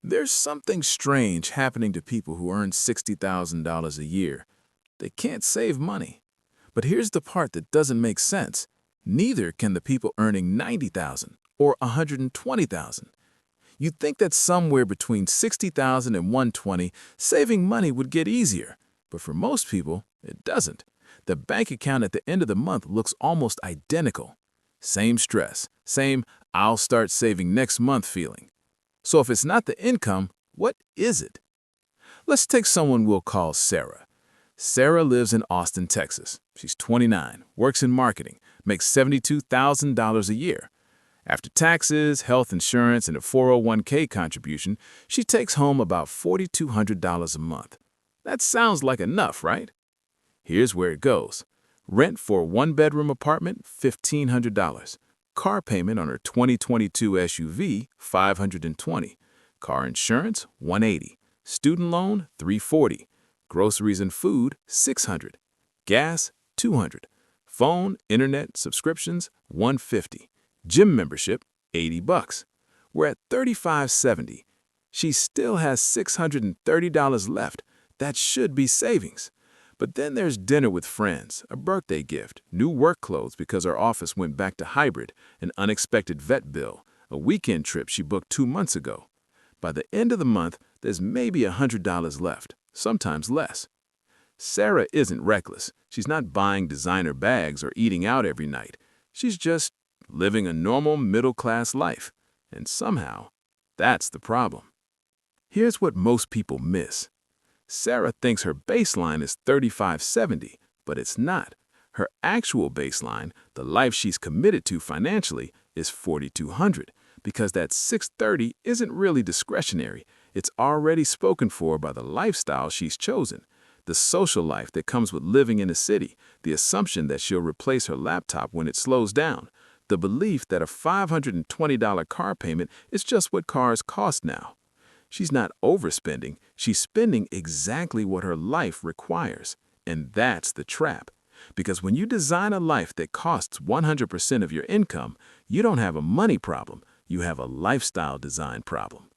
There's something strange happening to people who earn $60,000 a year. They can't save money. But here's the part that doesn't make sense. Neither can the people earning $90,000 or $120,000. You'd think that somewhere between $60,000 and $120,000, saving money would get easier. But for most people, it doesn't. The bank account at the end of the month looks almost identical. Same stress, same "I'll start saving next month" feeling. So if it's not the income, what is it? Let's take someone we'll call Sarah. Sarah lives in Austin, Texas. She's 29, works in marketing, makes $72,000 a year. After taxes, health insurance, and a 401k contribution, she takes home about $4,200 a month. That sounds like enough, right? Here's where it goes. Rent for a one-bedroom apartment, $1,500. Car payment on her 2022 SUV, $520. Car insurance, $180. Student loan, $340. Groceries and food, $600. Gas, $200. Phone, internet, subscriptions, $150. Gym membership, $80. We're at $3,570. She still has $630 left. That should be savings. But then there's dinner with friends, a birthday gift, new work clothes because our office went back to hybrid, an unexpected vet bill, a weekend trip she booked 2 months ago. By the end of the month, there's maybe $100 left, sometimes less. Sarah isn't reckless. She's not buying designer bags or eating out every night. She's just living a normal middle-class life. And somehow, that's the problem. Here's what most people miss. Sarah thinks her baseline is $3,570, but it's not. Her actual baseline, the life she's committed to financially, is $4,200, because that $630 isn't really discretionary. It's already spoken for by the lifestyle she's chosen. The social life that comes with living in a city, the assumption that she'll replace her laptop when it slows down, the belief that a $520 car payment is just what cars cost now. She's not overspending, she's spending exactly what her life requires. And that's the trap. Because when you design a life that costs 100% of your income, you don't have a money problem, you have a lifestyle design problem.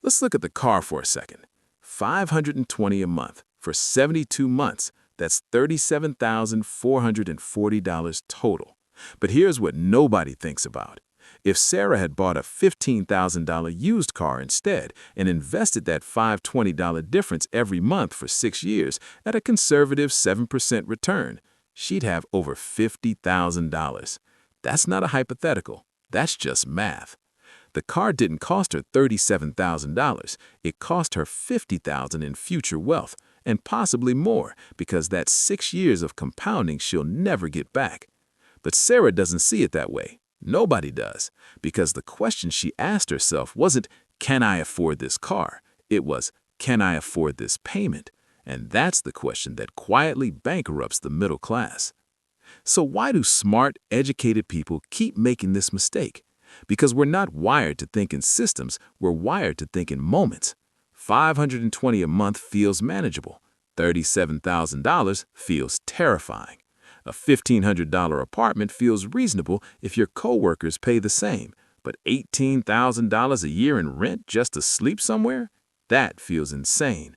Let's look at the car for a second. $520 a month for 72 months, that's $37,440 total. But here's what nobody thinks about. If Sarah had bought a $15,000 used car instead and invested that $520 difference every month for 6 years at a conservative 7% return, she'd have over $50,000. That's not a hypothetical. That's just math. The car didn't cost her $37,000. It cost her $50,000 in future wealth, and possibly more, because that's 6 years of compounding she'll never get back. But Sarah doesn't see it that way. Nobody does, because the question she asked herself wasn't, "Can I afford this car?" It was, "Can I afford this payment?" And that's the question that quietly bankrupts the middle class. So why do smart, educated people keep making this mistake? Because we're not wired to think in systems, we're wired to think in moments. $520 a month feels manageable. $37,000 feels terrifying. A $1,500 apartment feels reasonable if your coworkers pay the same, but $18,000 a year in rent just to sleep somewhere? That feels insane.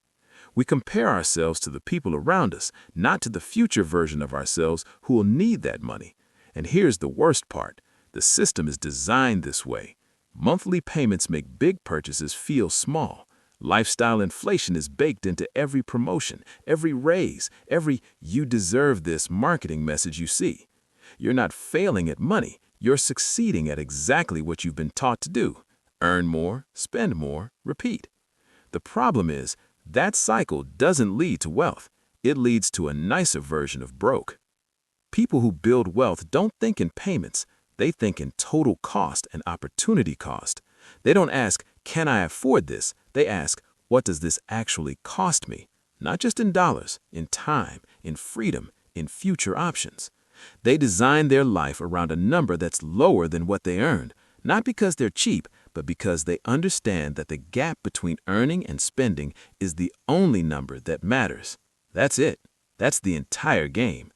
We compare ourselves to the people around us, not to the future version of ourselves who will need that money. And here's the worst part. The system is designed this way. Monthly payments make big purchases feel small. Lifestyle inflation is baked into every promotion, every raise, every "you deserve this" marketing message you see. You're not failing at money, you're succeeding at exactly what you've been taught to do. Earn more, spend more, repeat. The problem is, that cycle doesn't lead to wealth. It leads to a nicer version of broke. People who build wealth don't think in payments. They think in total cost and opportunity cost. They don't ask, "Can I afford this?" They ask, "What does this actually cost me?" Not just in dollars, in time, in freedom, in future options. They design their life around a number that's lower than what they earned, not because they're cheap, but because they understand that the gap between earning and spending is the only number that matters. That's it. That's the entire game.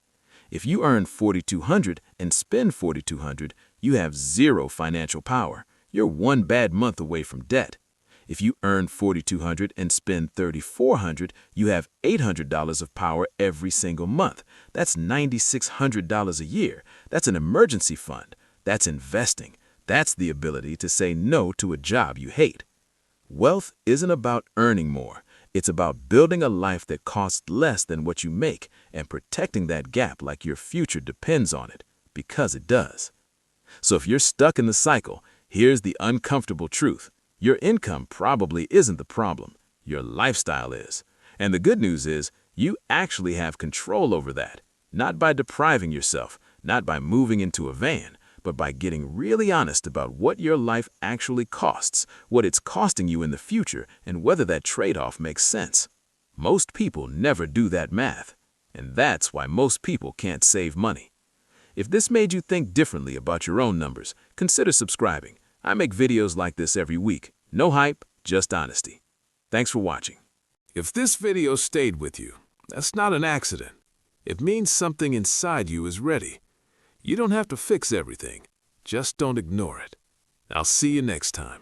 If you earn $4,200 and spend $4,200, you have zero financial power. You're one bad month away from debt. If you earn $4,200 and spend $3,400, you have $800 of power every single month. That's $9,600 a year. That's an emergency fund. That's investing. That's the ability to say no to a job you hate. Wealth isn't about earning more. It's about building a life that costs less than what you make and protecting that gap like your future depends on it, because it does. So if you're stuck in the cycle, here's the uncomfortable truth. Your income probably isn't the problem. Your lifestyle is. And the good news is, you actually have control over that. Not by depriving yourself, not by moving into a van, but by getting really honest about what your life actually costs, what it's costing you in the future, and whether that trade-off makes sense. Most people never do that math, and that's why most people can't save money. If this made you think differently about your own numbers, consider subscribing. I make videos like this every week. No hype, just honesty. Thanks for watching. If this video stayed with you, that's not an accident. It means something inside you is ready. You don't have to fix everything. Just don't ignore it. I'll see you next time.